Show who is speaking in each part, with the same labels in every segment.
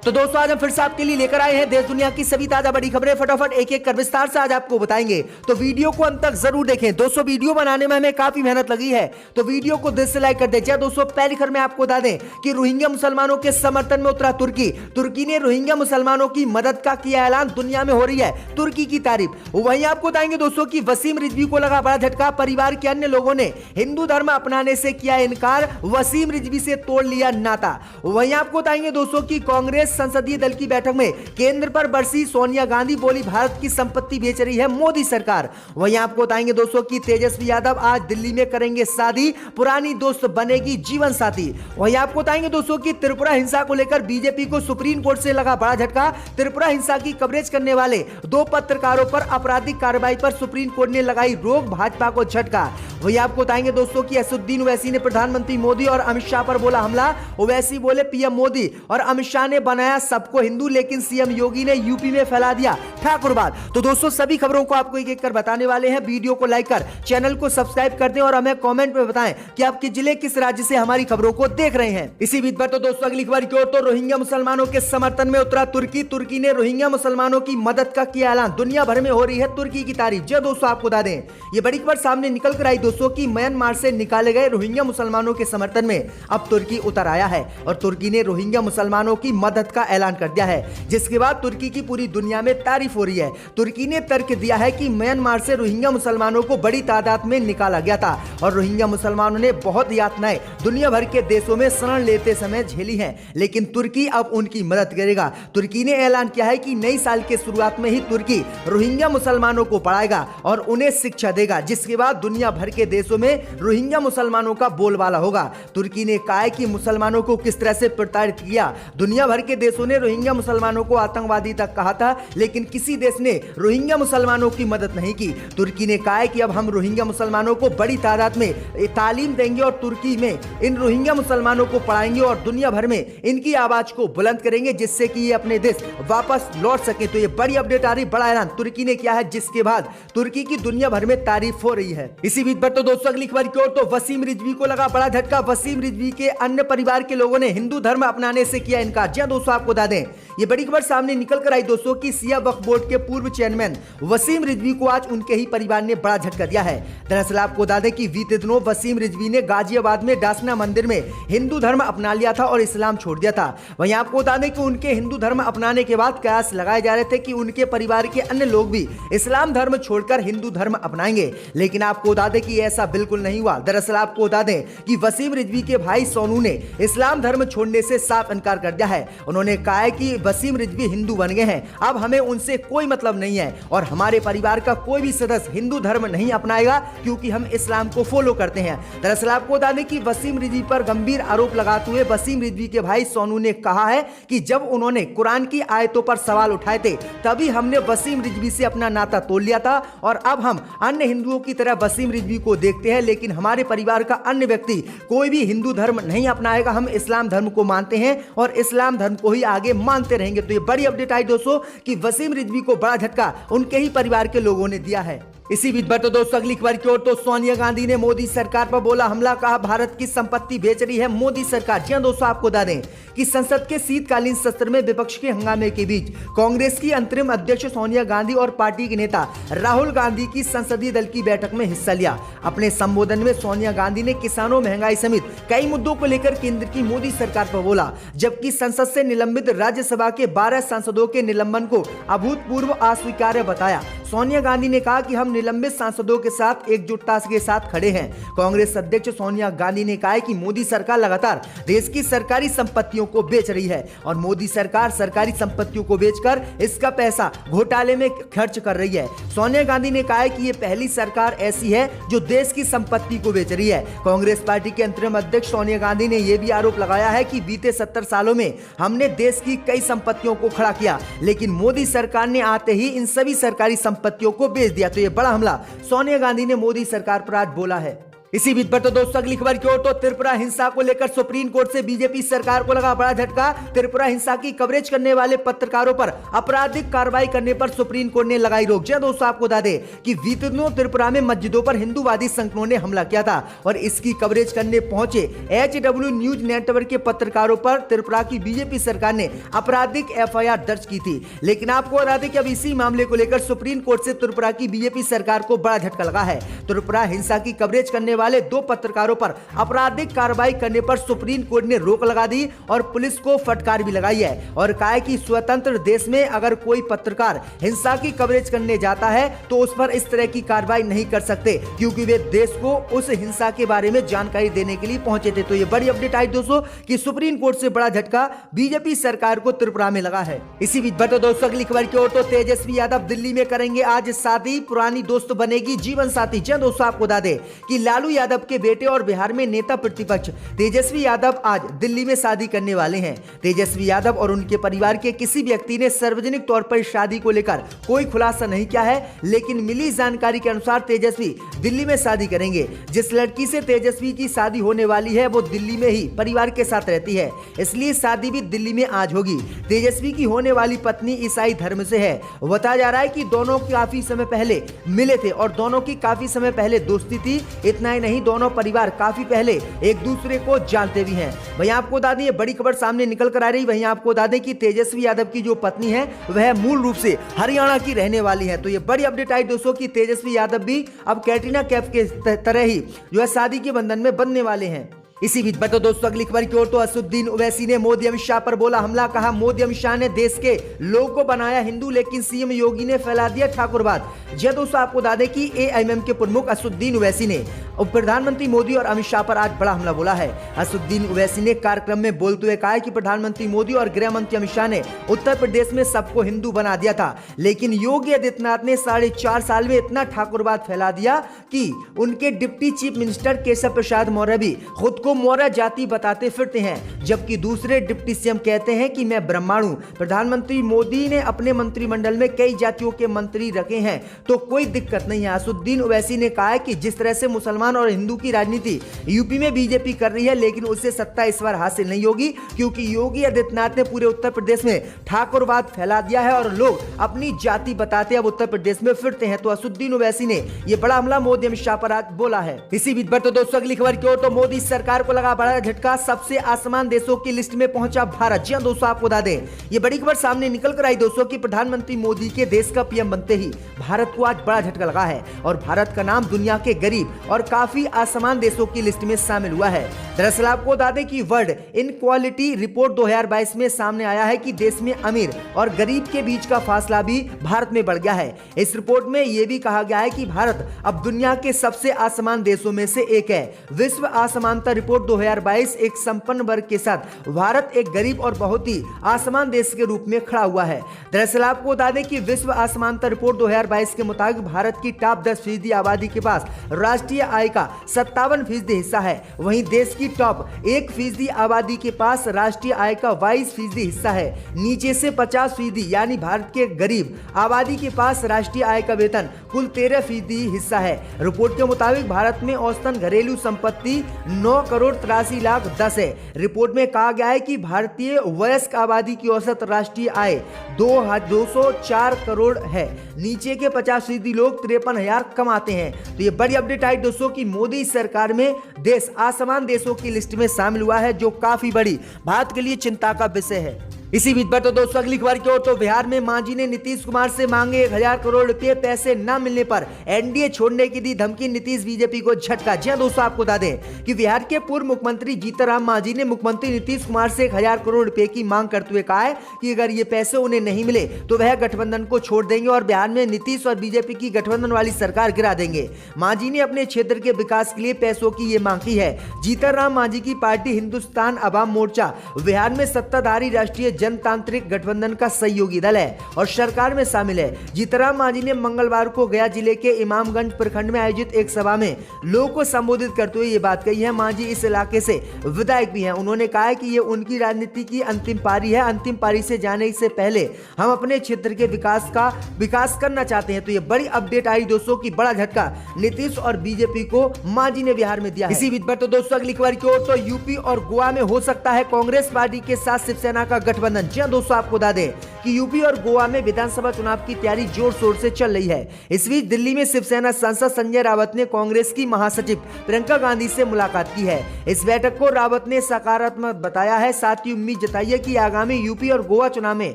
Speaker 1: तो दोस्तों आज हम फिर से आपके लिए लेकर आए हैं देश दुनिया की सभी ताजा बड़ी खबरें। फटाफट एक एक कर विस्तार से आज आपको बताएंगे, तो वीडियो को अंत तक जरूर देखें। दोस्तों वीडियो बनाने में हमें काफी मेहनत लगी है, तो वीडियो को दिल से लाइक कर दें। दोस्तों पहली खबर में आपको बता दें कि रोहिंग्या मुसलमानों के समर्थन में उतरा तुर्की ने रोहिंग्या मुसलमानों की मदद का किया ऐलान। दुनिया में हो रही है तुर्की की तारीफ। वहीं आपको बताएंगे दोस्तों की वसीम रिजवी को लगा बड़ा झटका। परिवार के अन्य लोगों ने हिंदू धर्म अपनाने से किया इनकार, वसीम रिजवी से तोड़ लिया नाता। वहीं आपको बताएंगे दोस्तों की कांग्रेस संसदीय दल की बैठक में केंद्र पर बरसी सोनिया गांधी, बोली भारत की संपत्ति बेच रही है मोदी सरकार। वहीं आपको बताएंगे दोस्तों की तेजस्वी यादव आज दिल्ली में करेंगे शादी, पुरानी दोस्त बनेगी जीवन साथी। वहीं आपको बताएंगे दोस्तों की त्रिपुरा हिंसा को लेकर बीजेपी को सुप्रीम कोर्ट से लगा बड़ा झटका। त्रिपुरा हिंसा की कवरेज करने वाले 2 पत्रकारों पर आपराधिक कार्रवाई पर सुप्रीम कोर्ट ने लगाई रोक, भाजपा को झटका। वही आपको बताएंगे दोस्तों की असदुद्दीन ओवैसी ने प्रधानमंत्री मोदी और अमित शाह पर बोला हमला। ओवैसी बोले पीएम मोदी और अमित शाह ने बनाया सबको हिंदू, लेकिन सीएम योगी ने यूपी में फैला दिया ठाकुरवाद। तो दोस्तों सभी खबरों को आपको एक एक कर बताने वाले हैं। वीडियो को लाइक कर चैनल को सब्सक्राइब कर दें और हमें कमेंट में बताएं कि आपके जिले किस राज्य से हमारी खबरों को देख रहे हैं। इसी बीच पर तो दोस्तों अगली खबर की ओर, तो रोहिंग्या मुसलमानों के समर्थन में उतरा तुर्की ने रोहिंग्या मुसलमानों की मदद का किया ऐलान। दुनिया भर में हो रही है तुर्की की तारीफ। जो दोस्तों आपको बता दें ये बड़ी खबर सामने निकल कर आई दोस्तों की म्यांमार से निकाले गए रोहिंग्या मुसलमानों के समर्थन में अब तुर्की उतर आया है और तुर्की ने रोहिंग्या मुसलमानों की मदद का ऐलान कर दिया है, जिसके बाद तुर्की की पूरी दुनिया में तारीफ हो रही है। तुर्की ने तर्क दिया है कि म्यांमार से रोहिंग्या मुसलमानों को बड़ी तादाद में निकाला गया था और रोहिंग्या मुसलमानों ने बहुत यातनाएं दुनिया भर के देशों में शरण लेते समय झेली हैं, लेकिन तुर्की अब उनकी मदद करेगा। तुर्की ने ऐलान किया है कि नई साल के शुरुआत में ही तुर्की रोहिंग्या मुसलमानों को पढ़ाएगा और उन्हें शिक्षा देगा, जिसके बाद दुनिया भर के देशों में रोहिंग्या मुसलमानों का बोलबाला होगा। तुर्की ने कहा है कि मुसलमानों को किस तरह से प्रताड़ित किया। दुनिया भर के देशों ने रोहिंग्या मुसलमानों को आतंकवादी तक कहा था, लेकिन किसी देश ने रोहिंग्या मुसलमानों की मदद नहीं की। तुर्की ने कहा है कि अब हम रोहिंग्या मुसलमानों को बड़ी तादाद में तालीम देंगे और तुर्की में इन रोहिंग्या मुसलमानों को पढ़ाएंगे और दुनिया भर में इनकी आवाज को बुलंद करेंगे, जिससे कि ये अपने देश वापस लौट सके। तो ये बड़ी अपडेट आ रही, बड़ा ऐलान तुर्की ने किया है, जिसके बाद तुर्की की दुनिया भर में तारीफ हो रही है। इसी बीच पर तो दोस्तों अगली खबर की ओर, तो वसीम रिजवी को लगा बड़ा झटका। वसीम रिजवी के अन्य परिवार के लोगों ने हिंदू धर्म अपनाने से किया इनकार। जी दोस्तों आपको बता दें ये बड़ी खबर सामने निकल कर आई दोस्तों की सिया वक्फ बोर्ड के पूर्व चेयरमैन वसीम रिजवी को आज उनके ही परिवार ने बड़ा झटका दिया है। दरअसल आपको बता दें कि बीते दिनों वसीम रिजवी ने गाजियाबाद में डासना मंदिर में हिंदू धर्म अपना लिया था और इस्लाम छोड़ दिया था। वहीं आपको बता दें कि उनके हिंदू धर्म अपनाने के बाद कयास लगाए जा रहे थे कि उनके परिवार के अन्य लोग भी इस्लाम धर्म छोड़कर हिंदू धर्म अपनाएंगे, लेकिन आपको बता दें कि ऐसा बिल्कुल नहीं हुआ। दरअसल आपको बता दें कि वसीम रिजवी के भाई सोनू ने इस्लाम धर्म छोड़ने से साफ इनकार कर दिया है। उन्होंने कहा है कि वसीम रिजवी हिंदू बन गए हैं, अब हमें उनसे कोई मतलब नहीं है और हमारे परिवार का कोई भी सदस्य हिंदू धर्म नहीं अपनाएगा, क्योंकि हम इस्लाम को फॉलो करते हैं। दरअसल आपको बता दें कि वसीम रिजवी पर गंभीर आरोप लगाते हुए वसीम रिजवी के भाई सोनू ने कहा है कि जब उन्होंने कुरान की आयतों पर सवाल उठाए थे तभी हमने वसीम रिजवी से अपना नाता तोड़ लिया था और अब हम अन्य हिंदुओं की तरह वसीम रिजवी को देखते हैं, लेकिन हमारे परिवार का अन्य व्यक्ति कोई भी हिंदू धर्म नहीं अपनाएगा। हम इस्लाम धर्म को मानते हैं और इस्लाम धर्म को ही आगे मानते रहेंगे। तो ये बड़ी अपडेट आई दोस्तों कि वसीम रिजवी को बड़ा झटका उनके ही परिवार के लोगों ने दिया है। इसी बीच पर तो दोस्तों अगली खबर की ओर, तो सोनिया गांधी ने मोदी सरकार पर बोला हमला, कहा भारत की संपत्ति बेच रही है मोदी सरकार। जी दोस्तों आपको बता दें कि संसद के शीतकालीन सत्र में विपक्ष के हंगामे के बीच कांग्रेस की अंतरिम अध्यक्ष सोनिया गांधी और पार्टी के नेता राहुल गांधी की संसदीय दल की बैठक में हिस्सा लिया। अपने संबोधन में सोनिया गांधी ने किसानों, महंगाई समेत कई मुद्दों को लेकर केंद्र की मोदी सरकार पर बोला, जबकि संसद से निलंबित राज्यसभा के 12 सांसदों के निलंबन को अभूतपूर्व अस्वीकार्य बताया। सोनिया गांधी ने कहा कि हम निलंबित सांसदों के साथ एकजुटता के साथ खड़े हैं। कांग्रेस अध्यक्ष सोनिया गांधी ने कहा कि मोदी सरकार लगातार देश की सरकारी संपत्तियों को बेच रही है और मोदी सरकार सरकारी संपत्तियों को बेचकर इसका पैसा घोटाले में खर्च कर रही है। सोनिया गांधी ने कहा कि ये पहली सरकार ऐसी है जो देश की संपत्ति को बेच रही है। कांग्रेस पार्टी के अंतरिम अध्यक्ष सोनिया गांधी ने यह भी आरोप लगाया है कि बीते 70 सालों में हमने देश की कई संपत्तियों को खड़ा किया, लेकिन मोदी सरकार ने आते ही इन सभी सरकारी संपत्तियों को बेच दिया। तो ये बड़ा हमला सोनिया गांधी ने मोदी सरकार पर आज बोला है। इसी बीच पर तो दोस्तों अगली खबर की ओर तो त्रिपुरा हिंसा को लेकर सुप्रीम कोर्ट से बीजेपी सरकार को लगा बड़ा झटका। त्रिपुरा हिंसा की कवरेज करने वाले पत्रकारों पर आपराधिक कार्रवाई करने पर सुप्रीम कोर्ट ने लगाई रोक। जी दोस्तों, आपको बता दें कि बीते दिनों त्रिपुरा में मस्जिदों पर हिंदूवादी संगठनों ने हमला किया था और इसकी कवरेज करने पहुंचे HW न्यूज नेटवर्क के पत्रकारों पर त्रिपुरा की बीजेपी सरकार ने आपराधिक FIR दर्ज की थी। लेकिन आपको बता दें कि अब इसी मामले को लेकर सुप्रीम कोर्ट से त्रिपुरा की बीजेपी सरकार को बड़ा झटका लगा है। त्रिपुरा हिंसा की कवरेज करने वाले 2 पत्रकारों पर आपराधिक कार्रवाई करने पर सुप्रीम कोर्ट ने रोक लगा दी और पुलिस को फटकार भी लगाई है और कहा है कि स्वतंत्र देश में अगर कोई पत्रकार हिंसा की कवरेज करने जाता है तो उस पर इस तरह की कार्रवाई नहीं कर सकते, क्योंकि वे देश को उस हिंसा के बारे में जानकारी देने के लिए पहुंचे थे। तो ये बड़ी अपडेट आई दोस्तों कि सुप्रीम कोर्ट से बड़ा झटका बीजेपी सरकार को त्रिपुरा में लगा है। इसी बीच पर दोस्तों अगली खबर की ओर तो तेजस्वी यादव दिल्ली में करेंगे आज शादी, पुरानी दोस्त बनेगी जीवन साथी। जी दोस्तों, आपको बता दें कि लालू यादव के बेटे और बिहार में नेता प्रतिपक्ष तेजस्वी यादव आज दिल्ली में शादी करने वाले हैं। तेजस्वी यादव और उनके परिवार के किसी व्यक्ति ने सार्वजनिक तौर पर शादी को लेकर कोई खुलासा नहीं किया है, लेकिन मिली जानकारी के अनुसार तेजस्वी दिल्ली में शादी करेंगे। जिस लड़की से तेजस्वी की शादी होने वाली है वो दिल्ली में ही परिवार के साथ रहती है, इसलिए शादी भी दिल्ली में आज होगी। तेजस्वी की होने वाली पत्नी ईसाई धर्म से है। बताया जा रहा है कि दोनों काफी समय पहले मिले थे और दोनों की काफी समय पहले दोस्ती थी। इतना ही नहीं, दोनों परिवार काफी पहले एक दूसरे को जानते भी हैं। वहीं आपको बता दें ये बड़ी खबर सामने निकल कर आ रही। वहीं आपको बता दें कि तेजस्वी यादव की जो पत्नी है वह मूल रूप से हरियाणा की रहने वाली है। तो ये बड़ी अपडेट आई दोस्तों कि तेजस्वी यादव भी अब कैटरीना कैफ के तरह ही जो है शादी के बंधन में बंधने वाले हैं। इसी बीच तो दोस्तों अगली खबर की ओर तो असदुद्दीन ओवैसी ने मोदी अमित शाह पर बोला हमला। कहा मोदी अमित शाह ने देश के लोगों को बनाया हिंदू, लेकिन सीएम योगी ने फैला दिया ठाकुरवाद। जी दोस्तों, आपको बता दें कि AIMM के प्रमुख असदुद्दीन ओवैसी ने प्रधानमंत्री मोदी और अमित शाह पर आज बड़ा हमला बोला है। असदुद्दीन ओवैसी ने कार्यक्रम में बोलते हुए कहा कि प्रधानमंत्री मोदी और गृह मंत्री अमित शाह ने उत्तर प्रदेश में सबको हिंदू बना दिया था, लेकिन योगी आदित्यनाथ ने 4.5 साल में इतना ठाकुरवाद फैला दिया कि उनके deputy chief minister Keshav Prasad Maurya भी खुद को मौर्य जाति बताते फिरते हैं, जबकि दूसरे डिप्टी सीएम कहते हैं कि मैं ब्राह्मण हूं। प्रधानमंत्री मोदी ने अपने मंत्रिमंडल में कई जातियों के मंत्री रखे हैं, तो कोई दिक्कत नहीं है। असदुद्दीन ओवैसी ने कहा है कि जिस तरह से मुसलमान और हिंदू की राजनीति यूपी में बीजेपी कर रही है, लेकिन उससे सत्ता इस बार हासिल नहीं होगी, क्योंकि योगी आदित्यनाथ ने पूरे उत्तर प्रदेश में ठाकुरवाद फैला दिया है और लोग अपनी जाति बताते अब उत्तर प्रदेश में फिरते हैं। तो असदुद्दीन ओवैसी ने यह बड़ा हमला मोदी अमित शाह पर आज बोला है। इसी बीच पर तो दोस्तों अगली खबर की ओर तो मोदी सरकार को लगा बड़ा झटका। सबसे आसमान देशों की लिस्ट में पहुंचा भारत। जी दोस्तों, आपको बता दें ये बड़ी खबर सामने निकल कर आई दोस्तों कि प्रधानमंत्री मोदी के देश का PM बनते ही भारत को आज बड़ा झटका लगा है और भारत का नाम दुनिया के गरीब और काफी आसमान देशों की लिस्ट में शामिल हुआ है। दरअसल आपको बता दें कि वर्ल्ड इनक्वालिटी रिपोर्ट 2022 में सामने आया है कि देश में अमीर और गरीब के बीच का फासला भी भारत में बढ़ गया है। इस रिपोर्ट में यह भी कहा गया है कि भारत अब दुनिया के सबसे आसमान देशों में से एक है। विश्व असमानता रिपोर्ट 2022 एक संपन्न वर्ग के साथ भारत एक गरीब और बहुत ही आसमान देश के रूप में खड़ा हुआ है। दरअसल आपको बता दें कि विश्व असमानता रिपोर्ट 2022 के मुताबिक भारत की टॉप 10% आबादी के पास राष्ट्रीय आय का 57% हिस्सा है। वहीं देश की टॉप 1% आबादी के पास राष्ट्रीय आय का 22% हिस्सा है। नीचे से 50% यानी भारत के गरीब आबादी के पास राष्ट्रीय आय का वेतन कुल 13% हिस्सा है। रिपोर्ट के मुताबिक भारत में औसतन घरेलू संपत्ति 9,83,10,00,000 है। रिपोर्ट में कहा गया है कि भारतीय वयस्क आबादी की औसत राष्ट्रीय आय 204 करोड़ है। नीचे के 50% लोग 53,000 कमाते हैं। तो ये बड़ी अपडेट आई दोस्तों कि मोदी सरकार में देश आसमान देशों की लिस्ट में शामिल हुआ है, जो काफी बड़ी भारत के लिए चिंता का विषय है। इसी बीच पर तो दोस्तों अगली खबर की ओर तो बिहार में मांझी ने नीतीश कुमार से मांगे 1000 करोड़ रुपए, पैसे न मिलने पर एनडीए छोड़ने की दी धमकी। नीतीश बीजेपी को झटका। जी दोस्तों, आपको बता दें कि बिहार के पूर्व मुख्यमंत्री जीतनराम मांझी ने मुख्यमंत्री नीतीश कुमार से 1000 करोड़ रुपए की मांग करते हुए कहा है कि अगर ये पैसे उन्हें नहीं मिले तो वह गठबंधन को छोड़ देंगे और बिहार में नीतीश और बीजेपी की गठबंधन वाली सरकार गिरा देंगे। मांझी ने अपने क्षेत्र के विकास के लिए पैसों की ये मांग की है। जीतनराम मांझी की पार्टी हिंदुस्तान अवाम मोर्चा बिहार में सत्ताधारी राष्ट्रीय जनतांत्रिक गठबंधन का सहयोगी दल है और सरकार में शामिल है। जीतनराम मांझी ने मंगलवार को गया जिले के इमामगंज प्रखंड में आयोजित एक सभा में लोगों को संबोधित करते हुए ये बात कही है। मांझी इस इलाके से विधायक भी हैं। उन्होंने कहा है कि ये उनकी राजनीति की अंतिम पारी है। अंतिम पारी से जाने से पहले हम अपने क्षेत्र के विकास करना चाहते हैं। तो ये बड़ी अपडेट आई दोस्तों की बड़ा झटका नीतीश और बीजेपी को मांझी ने बिहार में दिया है। इसी बीच पर तो दोस्तों अगली खबर की ओर तो यूपी और गोवा में हो सकता है कांग्रेस पार्टी के साथ शिवसेना का गठबंधन। जी हां दोस्तों, आपको बता दें कि यूपी और गोवा में विधानसभा चुनाव की तैयारी जोर शोर से चल रही है। इस बीच दिल्ली में शिवसेना सांसद संजय रावत ने कांग्रेस की महासचिव प्रियंका गांधी से मुलाकात की है। इस बैठक को रावत ने सकारात्मक बताया है। साथ ही उम्मीद जताई है कि आगामी यूपी और गोवा चुनाव में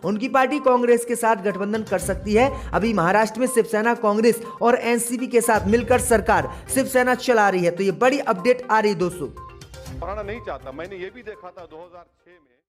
Speaker 1: उनकी पार्टी कांग्रेस के साथ गठबंधन कर सकती है। अभी महाराष्ट्र में शिवसेना कांग्रेस और एनसीपी के साथ मिलकर सरकार शिवसेना चला रही है। तो ये बड़ी अपडेट आ रही दोस्तों।
Speaker 2: पढ़ना नहीं चाहता। मैंने ये भी देखा था 2006 में